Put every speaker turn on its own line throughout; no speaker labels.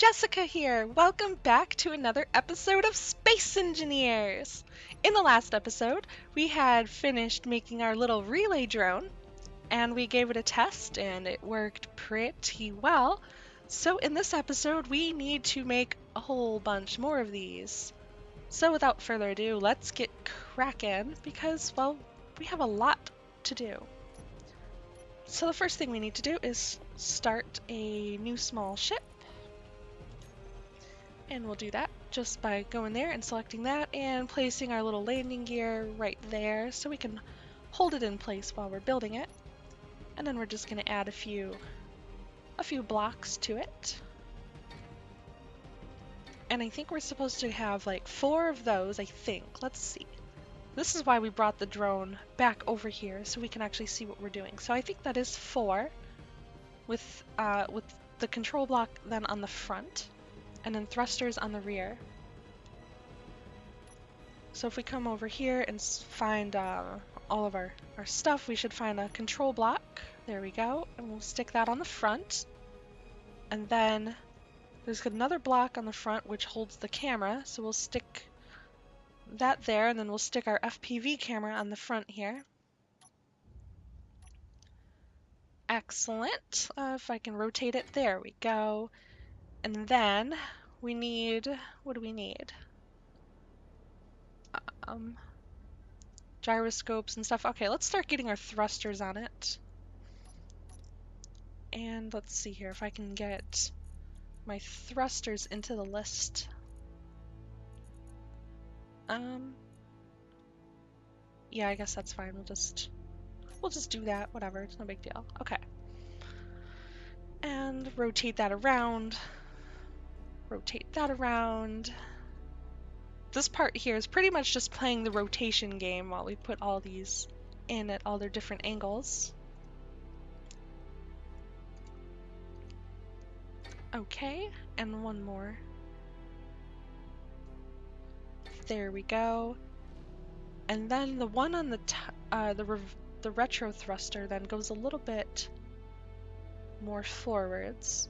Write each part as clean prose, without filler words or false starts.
Jessica here. Welcome back to another episode of Space Engineers. In the last episode, we had finished making our little relay drone, and we gave it a test, and it worked pretty well. So in this episode, we need to make a whole bunch more of these. So without further ado, let's get cracking, because, well, we have a lot to do. So the first thing we need to do is start a new small ship. And we'll do that just by going there and selecting that and placing our little landing gear right there so we can hold it in place while we're building it. And then we're just going to add a few blocks to it. And I think we're supposed to have like 4 of those, I think. Let's see. This is why we brought the drone back over here so we can actually see what we're doing. So I think that is 4 with the control block then on the front. And then thrusters on the rear. So if we come over here and find all of our stuff, we should find a control block. There we go. And we'll stick that on the front. And then there's another block on the front which holds the camera. So we'll stick that there, and then we'll stick our FPV camera on the front here. Excellent. If I can rotate it, there we go. And then we need, what do we need? Gyroscopes and stuff. Okay, let's start getting our thrusters on it. And let's see here if I can get my thrusters into the list. Yeah, I guess that's fine. We'll just do that. Whatever, it's no big deal. Okay. And rotate that around. Rotate that around. This part here is pretty much just playing the rotation game while we put all these in at all their different angles. Okay, and one more. There we go. And then the one on the retro thruster then goes a little bit more forwards.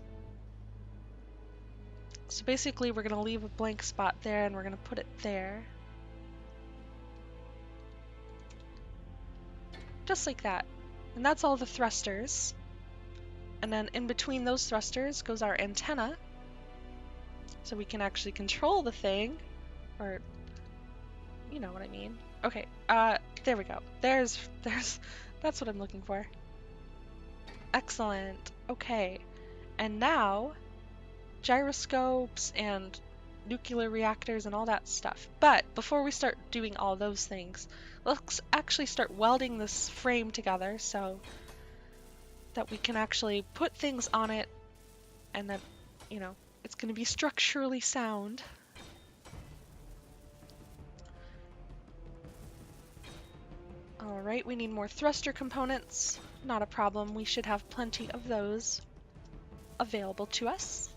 So basically we're going to leave a blank spot there and we're going to put it there. Just like that. And that's all the thrusters. And then in between those thrusters goes our antenna. So we can actually control the thing. Or, you know what I mean. Okay, there we go. That's what I'm looking for. Excellent. Okay. And now gyroscopes and nuclear reactors and all that stuff. But before we start doing all those things, let's actually start welding this frame together so that we can actually put things on it and that, you know, it's going to be structurally sound. Alright, we need more thruster components. Not a problem, we should have plenty of those available to us.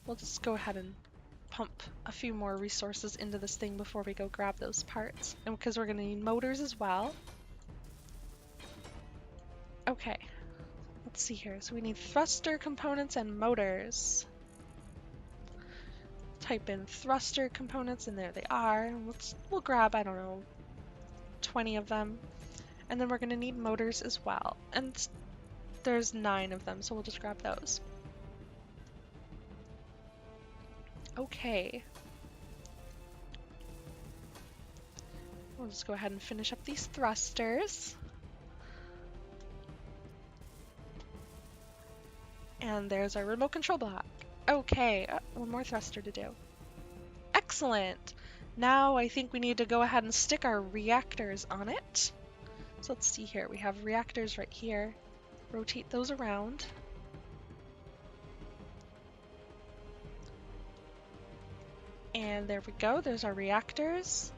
We'll just go ahead and pump a few more resources into this thing before we go grab those parts. And because we're going to need motors as well. Okay, let's see here. So we need thruster components and motors. Type in thruster components and there they are. We'll grab, I don't know, 20 of them. And then we're going to need motors as well. And there's 9 of them, so we'll just grab those. Okay. We'll just go ahead and finish up these thrusters. And there's our remote control block. Okay, one more thruster to do. Excellent! Now I think we need to go ahead and stick our reactors on it. So let's see here. We have reactors right here. Rotate those around. And there we go, there's our reactors.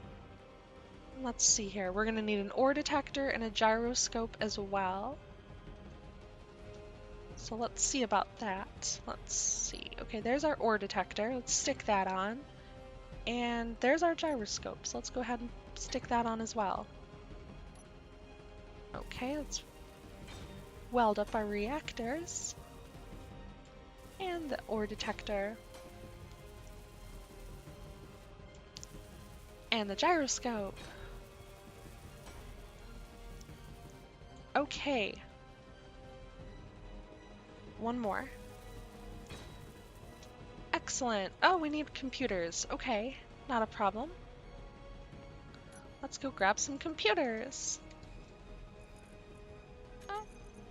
Let's see here, we're going to need an ore detector and a gyroscope as well. So let's see about that. Let's see. Okay, there's our ore detector. Let's stick that on. And there's our gyroscope. So let's go ahead and stick that on as well. Okay, let's weld up our reactors and the ore detector and the gyroscope. Okay. One more. Excellent. Oh, we need computers. Okay, not a problem. Let's go grab some computers.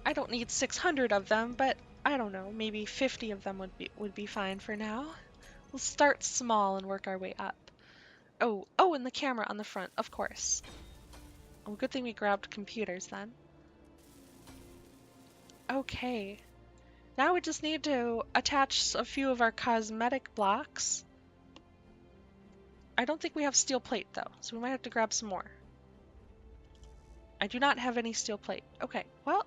I don't need 600 of them, but I don't know, maybe 50 of them would be fine for now. We'll start small and work our way up. Oh, and the camera on the front, of course. Oh, good thing we grabbed computers then. Okay. Now we just need to attach a few of our cosmetic blocks. I don't think we have steel plate though, so we might have to grab some more. I do not have any steel plate. Okay, well,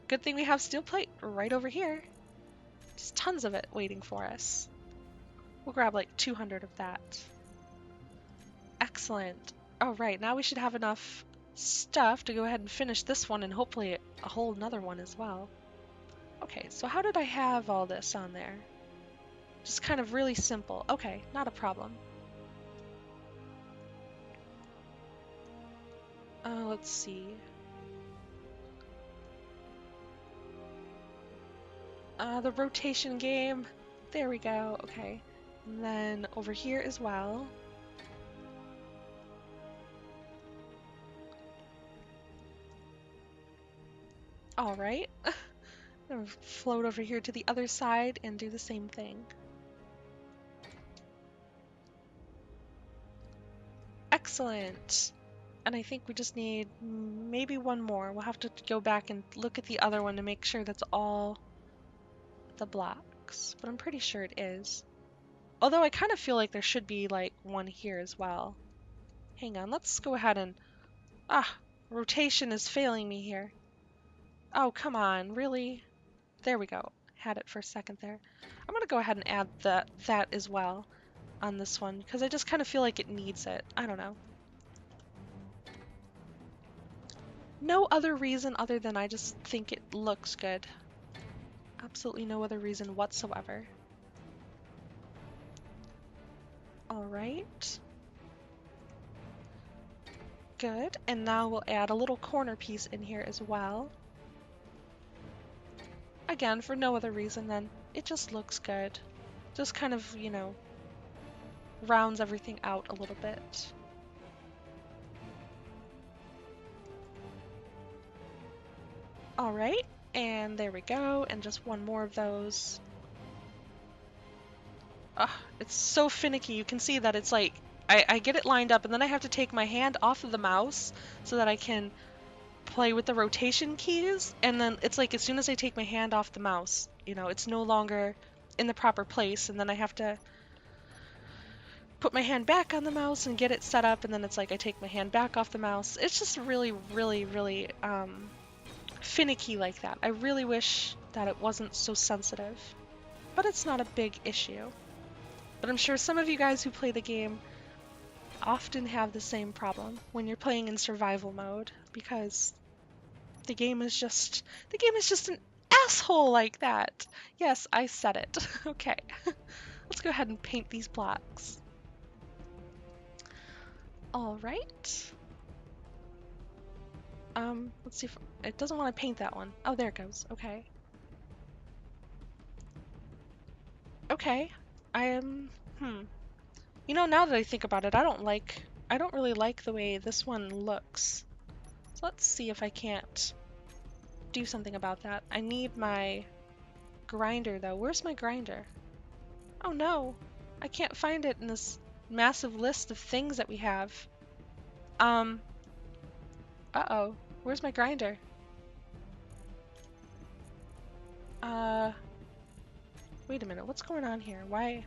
good thing we have steel plate right over here. There's tons of it waiting for us. We'll grab like 200 of that. Excellent. All right, now we should have enough stuff to go ahead and finish this one and hopefully a whole nother one as well. Okay, so how did I have all this on there? Just kind of really simple. Okay, not a problem. Let's see. The rotation game. There we go. Okay. And then over here as well. All right. I'm gonna float over here to the other side and do the same thing. Excellent. And I think we just need maybe one more. We'll have to go back and look at the other one to make sure that's all the blocks. But I'm pretty sure it is. Although I kind of feel like there should be like one here as well. Hang on, let's go ahead and... rotation is failing me here. Oh, come on, really? There we go. Had it for a second there. I'm gonna go ahead and add that as well on this one, because I just kind of feel like it needs it. I don't know. No other reason other than I just think it looks good. Absolutely no other reason whatsoever. Alright. Good, and now we'll add a little corner piece in here as well. Again, for no other reason than it just looks good. Just kind of, you know, rounds everything out a little bit. Alright, and there we go, and just one more of those. It's so finicky. You can see that it's like, I get it lined up and then I have to take my hand off of the mouse so that I can play with the rotation keys, and then it's like as soon as I take my hand off the mouse, you know, it's no longer in the proper place, and then I have to put my hand back on the mouse and get it set up, and then it's like I take my hand back off the mouse. It's just really, really, really finicky like that. I really wish that it wasn't so sensitive, but it's not a big issue. But I'm sure some of you guys who play the game often have the same problem when you're playing in survival mode, because the game is just an asshole like that. Yes, I said it. Okay. Let's go ahead and paint these blocks. All right. Let's see if it doesn't want to paint that one. Oh, there it goes. Okay. Okay. I am You know, now that I think about it, I don't really like the way this one looks. So let's see if I can't do something about that. I need my grinder though. Where's my grinder? Oh no, I can't find it in this massive list of things that we have. Uh-oh, where's my grinder? Wait a minute, what's going on here? Why?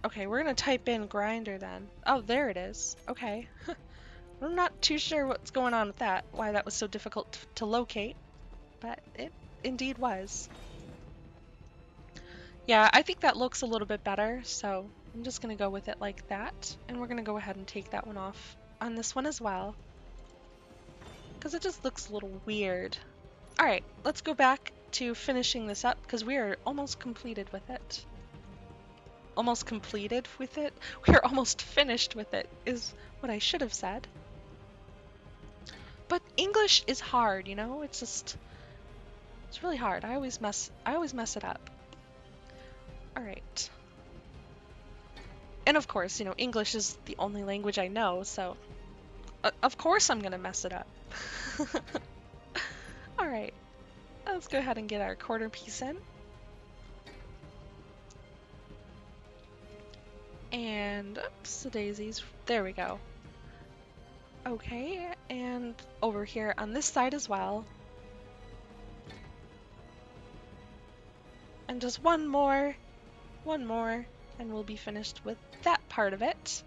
Okay, we're gonna type in grinder then. Oh, there it is. Okay. I'm not too sure what's going on with that, why that was so difficult to locate, but it indeed was. Yeah, I think that looks a little bit better, so I'm just gonna go with it like that, and we're gonna go ahead and take that one off on this one as well. because it just looks a little weird. All right, let's go back to finishing this up because we are almost completed with it. Almost completed with it? We are almost finished with it, is what I should have said. But English is hard, you know? It's really hard. I always mess it up. All right. And of course, you know, English is the only language I know, so of course I'm gonna mess it up. All right. Let's go ahead and get our quarter piece in. And oops, the daisies. There we go. Okay, and over here on this side as well. And just one more, and we'll be finished with that part of it.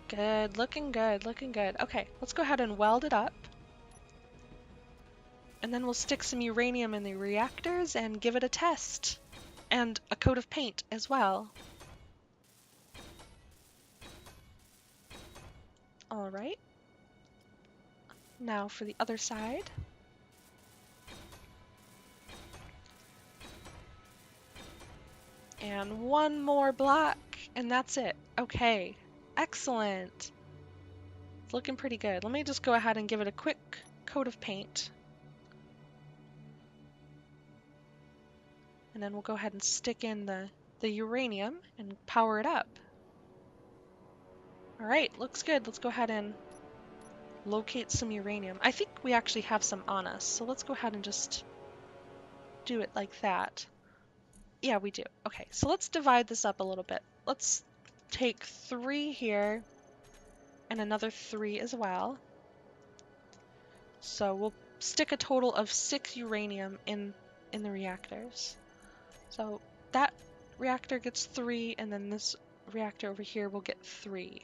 Good, looking good, looking good. Okay, let's go ahead and weld it up. And then we'll stick some uranium in the reactors and give it a test. And a coat of paint as well. All right. Now for the other side. And one more block, and that's it. Okay, excellent. It's looking pretty good. Let me just go ahead and give it a quick coat of paint. And then we'll go ahead and stick in the uranium and power it up. All right, looks good. Let's go ahead and locate some uranium. I think we actually have some on us, so let's go ahead and just do it like that. Yeah, we do. Okay, so let's divide this up a little bit. Let's take 3 here and another 3 as well. So we'll stick a total of 6 uranium in the reactors. So that reactor gets 3, and then this reactor over here will get 3.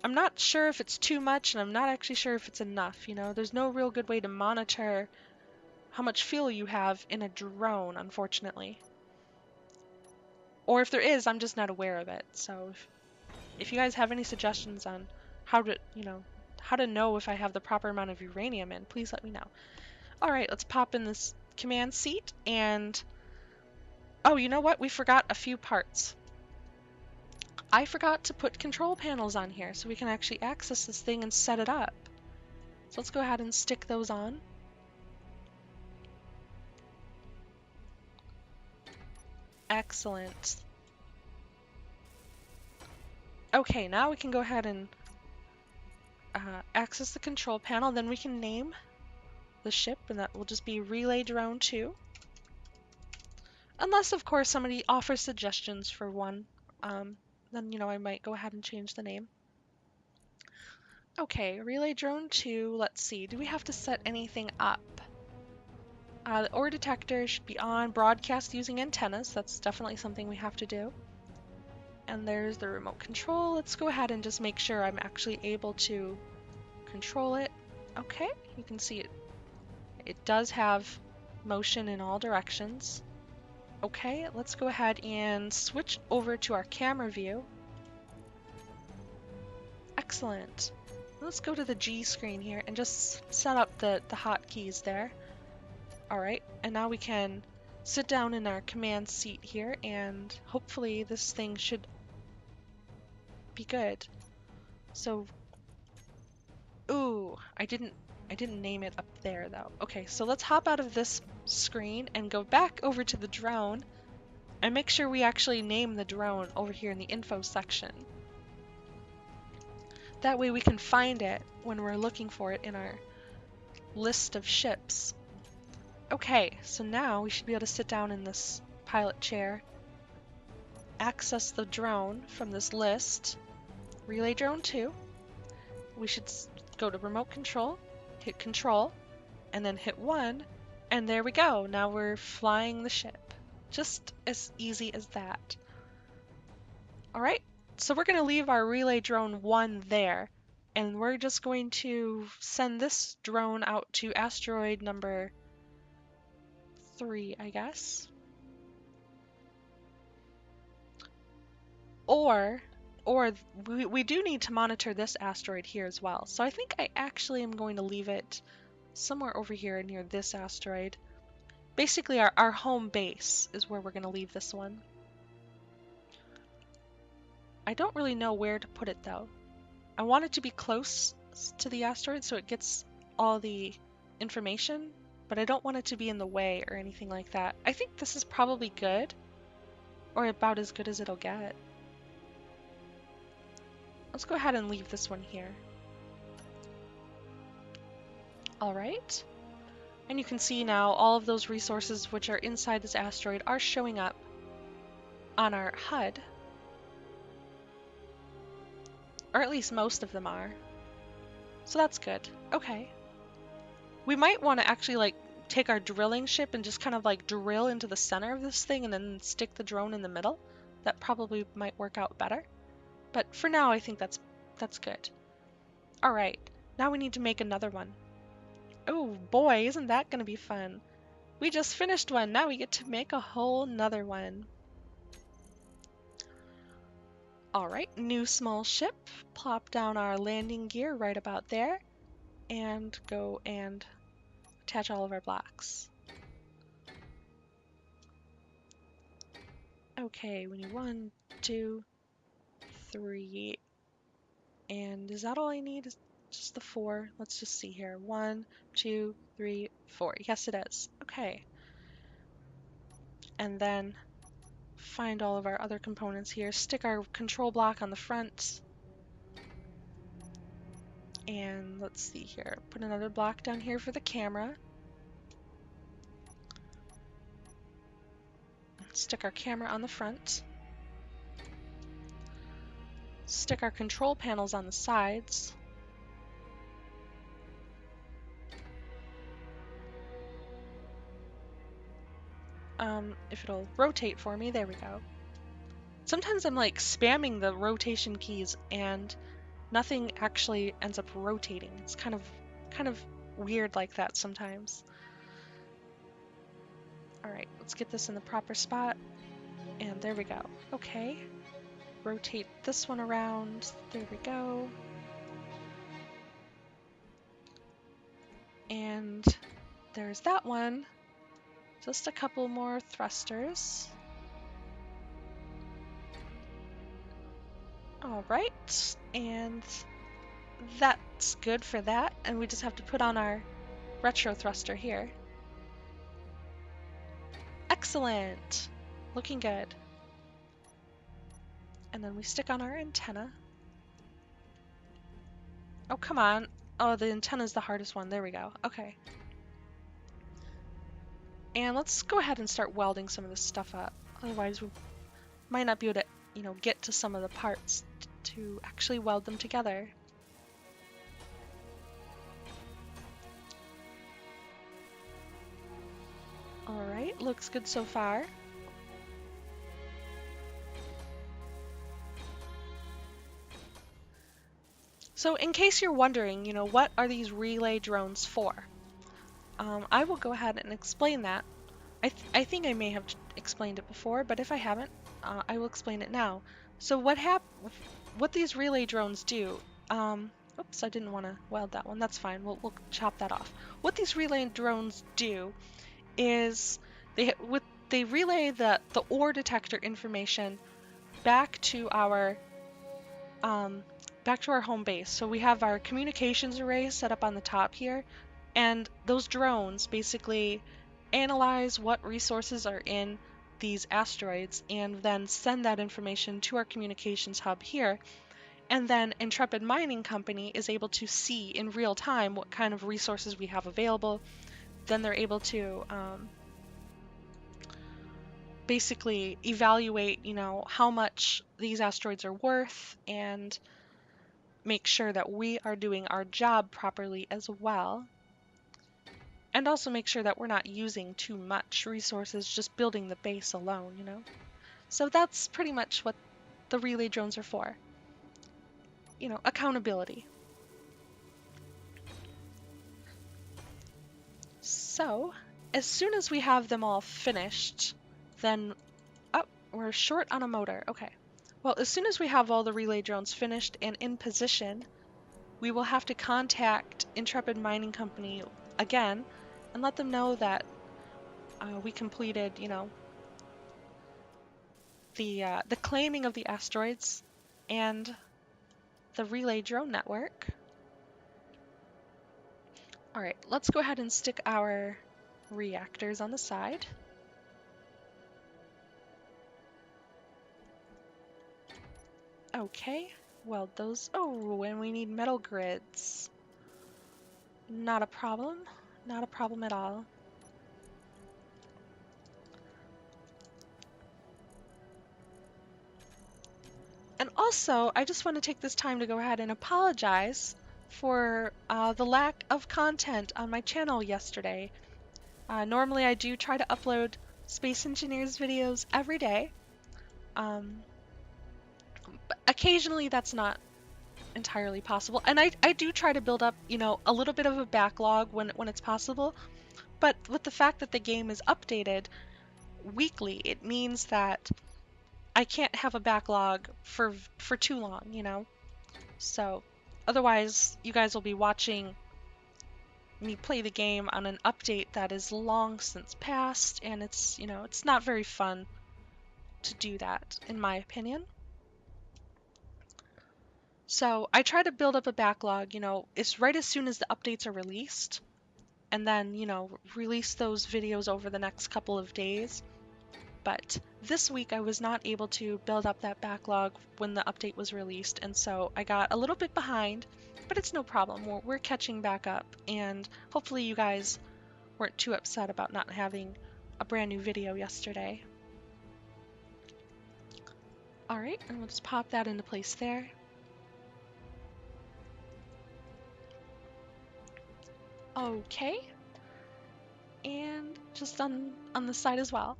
I'm not sure if it's too much, and I'm not actually sure if it's enough, you know? There's no real good way to monitor how much fuel you have in a drone, unfortunately. Or if there is, I'm just not aware of it. So if you guys have any suggestions on how to, you know, how to know if I have the proper amount of uranium in, please let me know. All right, let's pop in this command seat and... Oh, you know what? We forgot a few parts. I forgot to put control panels on here so we can actually access this thing and set it up. So let's go ahead and stick those on. Excellent. Okay, now we can go ahead and access the control panel. Then we can name the ship, and that will just be Relay Drone 2. Unless, of course, somebody offers suggestions for one, then, you know, I might go ahead and change the name. Okay, Relay Drone 2, let's see, do we have to set anything up? The ore detector should be on, broadcast using antennas, that's definitely something we have to do. And there's the remote control. Let's go ahead and just make sure I'm actually able to control it. Okay, you can see it. It does have motion in all directions. Okay, let's go ahead and switch over to our camera view. Excellent. Let's go to the G screen here and just set up the hotkeys there. Alright, and now we can sit down in our command seat here, and hopefully this thing should be good. So, ooh, I didn't name it up there though. Okay, so let's hop out of this screen and go back over to the drone and make sure we actually name the drone over here in the info section. That way we can find it when we're looking for it in our list of ships. Okay, so now we should be able to sit down in this pilot chair, access the drone from this list, Relay Drone 2. We should go to Remote Control, hit Control, and then hit 1, and there we go. Now we're flying the ship. Just as easy as that. Alright, so we're going to leave our Relay Drone 1 there, and we're just going to send this drone out to asteroid number 3, I guess. Or or we do need to monitor this asteroid here as well. So I think I actually am going to leave it somewhere over here near this asteroid. Basically, our home base is where we're going to leave this one. I don't really know where to put it, though. I want it to be close to the asteroid so it gets all the information, but I don't want it to be in the way or anything like that. I think this is probably good, or about as good as it'll get. Let's go ahead and leave this one here. All right. And you can see now all of those resources which are inside this asteroid are showing up on our HUD. Or at least most of them are. So that's good. Okay. We might want to actually like take our drilling ship and just kind of like drill into the center of this thing and then stick the drone in the middle. That probably might work out better. But for now, I think that's good. All right. Now we need to make another one. Oh boy, isn't that going to be fun? We just finished one. Now we get to make a whole nother one. All right, new small ship. Plop down our landing gear right about there and go and attach all of our blocks. Okay, we need 1, 2, 3, and is that all I need? Is just the 4? Let's just see here. 1, 2, 3, 4. Yes, it is. Okay. And then find all of our other components here. Stick our control block on the front. And let's see here. Put another block down here for the camera. Stick our camera on the front. Stick our control panels on the sides. If it'll rotate for me, there we go. Sometimes I'm like spamming the rotation keys and nothing actually ends up rotating. It's kind of weird like that sometimes. All right, let's get this in the proper spot. And there we go. Okay. Rotate this one around. There we go. And there's that one. Just a couple more thrusters. All right, and that's good for that. And we just have to put on our retro thruster here. Excellent. Looking good. And then we stick on our antenna. Oh, come on. Oh, the antenna's the hardest one. There we go. Okay. And let's go ahead and start welding some of this stuff up. Otherwise, we might not be able to, get to some of the parts to actually weld them together. Alright, looks good so far. So in case you're wondering, what are these relay drones for? I will go ahead and explain that. I think I may have explained it before, but if I haven't, I will explain it now. So what these relay drones do, oops, I didn't want to weld that one. That's fine. We'll chop that off. What these relay drones do is they relay the ore detector information back to our home base. So we have our communications array set up on the top here, and those drones basically analyze what resources are in these asteroids and then send that information to our communications hub here. And then Intrepid Mining Company is able to see in real time what kind of resources we have available. Then they're able to basically evaluate, how much these asteroids are worth and make sure that we are doing our job properly as well. And also make sure that we're not using too much resources, just building the base alone, So that's pretty much what the relay drones are for. Accountability. So, as soon as we have them all finished, then... Oh, we're short on a motor. Okay. Well, as soon as we have all the relay drones finished and in position, we will have to contact Intrepid Mining Company again and let them know that we completed, the claiming of the asteroids and the relay drone network. All right, let's go ahead and stick our reactors on the side. Okay, well those, oh, and we need metal grids. Not a problem, not a problem at all. And also, I just want to take this time to go ahead and apologize for the lack of content on my channel yesterday. Normally I do try to upload Space Engineers videos every day. But occasionally that's not entirely possible. And I do try to build up, a little bit of a backlog when it's possible. But with the fact that the game is updated weekly, it means that I can't have a backlog for too long. So otherwise you guys will be watching me play the game on an update that is long since passed, and it's not very fun to do that, in my opinion. So I try to build up a backlog, it's right as soon as the updates are released, and then, release those videos over the next couple of days. But this week I was not able to build up that backlog when the update was released, and so I got a little bit behind, but it's no problem. We're catching back up, and hopefully you guys weren't too upset about not having a brand new video yesterday. Alright, and we'll just pop that into place there. Okay. And just on the side as well.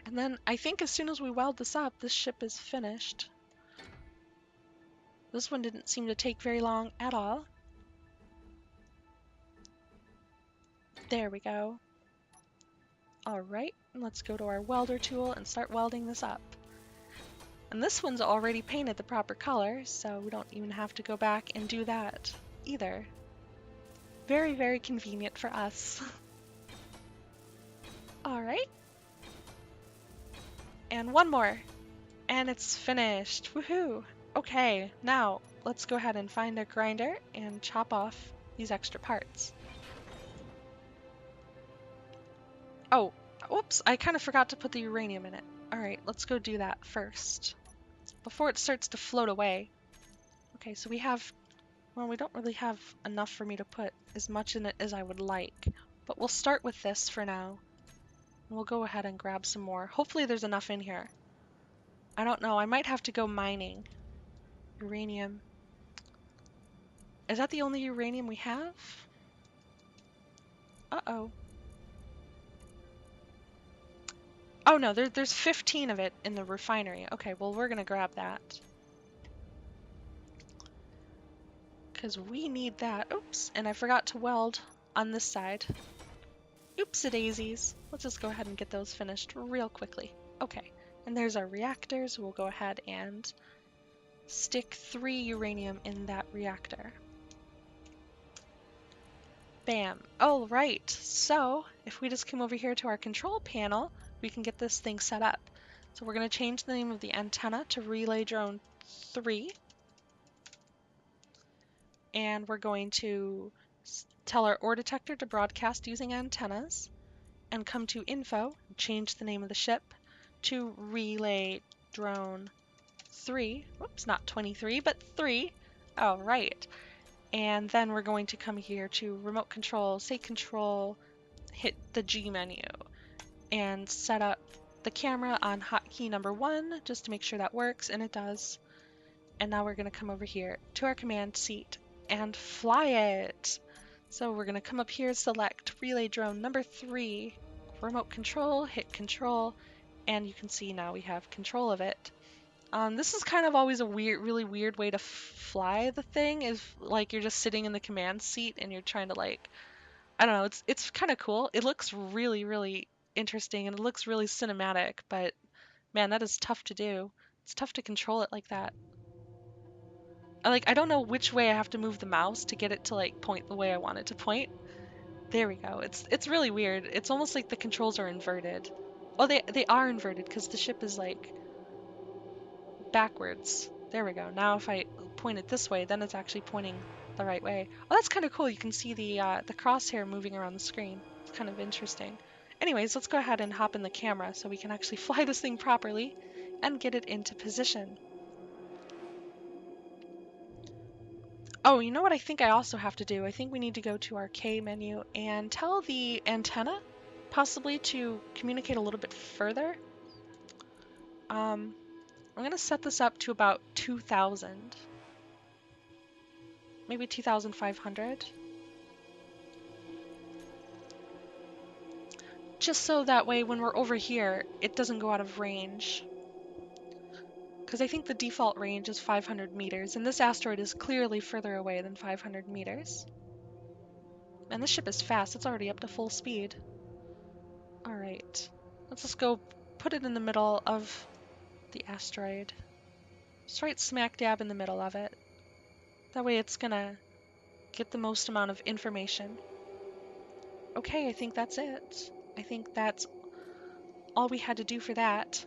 And then I think as soon as we weld this up, this ship is finished. This one didn't seem to take very long at all. There we go. Alright, let's go to our welder tool and start welding this up. And this one's already painted the proper color, so we don't even have to go back and do that either. Very, very convenient for us. Alright. And one more. And it's finished. Woohoo! Okay, now let's go ahead and find a grinder and chop off these extra parts. Oh, whoops, I kind of forgot to put the uranium in it. Alright, let's go do that first, before it starts to float away. Okay, so we don't really have enough for me to put as much in it as I would like, but we'll start with this for now. We'll go ahead and grab some more. Hopefully there's enough in here. I don't know, I might have to go mining. Uranium. Is that the only uranium we have? Uh-oh. Oh no, there's 15 of it in the refinery. Okay, well we're gonna grab that. Because we need that. Oops, and I forgot to weld on this side. Oopsie-daisies. Let's just go ahead and get those finished real quickly. Okay, and there's our reactors. We'll go ahead and stick 3 uranium in that reactor. Bam. Oh, right. So, if we just come over here to our control panel, we can get this thing set up. So we're going to change the name of the antenna to Relay Drone 3. And we're going to tell our ore detector to broadcast using antennas, and come to Info, change the name of the ship to Relay Drone 3. Whoops, not 23, but 3. All right. And then we're going to come here to Remote Control, say Control, hit the G menu, and set up the camera on hotkey number 1, just to make sure that works, and it does. And now we're going to come over here to our command seat and fly it. So we're going to come up here, select Relay Drone number 3, Remote Control, hit Control, and you can see now we have control of it. This is kind of always a really weird way to fly the thing, is like you're just sitting in the command seat and you're trying to I don't know, it's kind of cool. It looks really interesting and it looks really cinematic, but man, that is tough to do. It's tough to control it like that. Like, I don't know which way I have to move the mouse to get it to like point the way I want it to point. There we go. It's really weird. It's almost like the controls are inverted. Oh, they are inverted because the ship is like backwards. There we go. Now if I point it this way, then it's actually pointing the right way. Oh, that's kind of cool. You can see the crosshair moving around the screen. It's kind of interesting. Anyways, let's go ahead and hop in the camera so we can actually fly this thing properly and get it into position. Oh, you know what I think I also have to do? I think we need to go to our K menu and tell the antenna possibly to communicate a little bit further. I'm gonna set this up to about 2,000. Maybe 2,500. Just so that way when we're over here, it doesn't go out of range. Because I think the default range is 500 meters, and this asteroid is clearly further away than 500 meters. And this ship is fast, it's already up to full speed. Alright, let's just go put it in the middle of the asteroid. Just right smack dab in the middle of it. That way it's gonna get the most amount of information. Okay, I think that's it. I think that's all we had to do for that.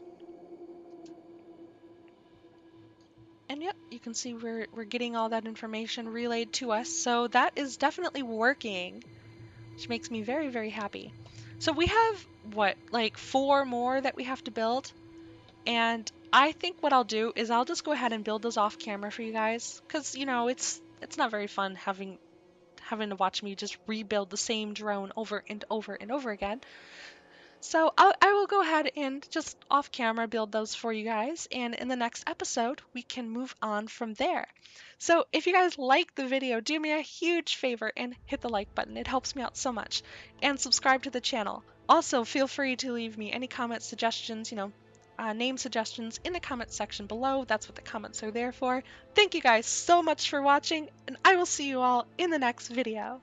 And yep, you can see we're getting all that information relayed to us. So that is definitely working, which makes me very, very happy. So we have, what, like 4 more that we have to build? And I think what I'll do is I'll just go ahead and build those off camera for you guys. Because, you know, it's not very fun having to watch me just rebuild the same drone over and over and over again. So I will go ahead and just off camera build those for you guys, and in the next episode we can move on from there. So if you guys like the video, do me a huge favor and hit the like button. It helps me out so much. And subscribe to the channel. Also, feel free to leave me any comments, suggestions, name suggestions in the comment section below. That's what the comments are there for. Thank you guys so much for watching, and I will see you all in the next video.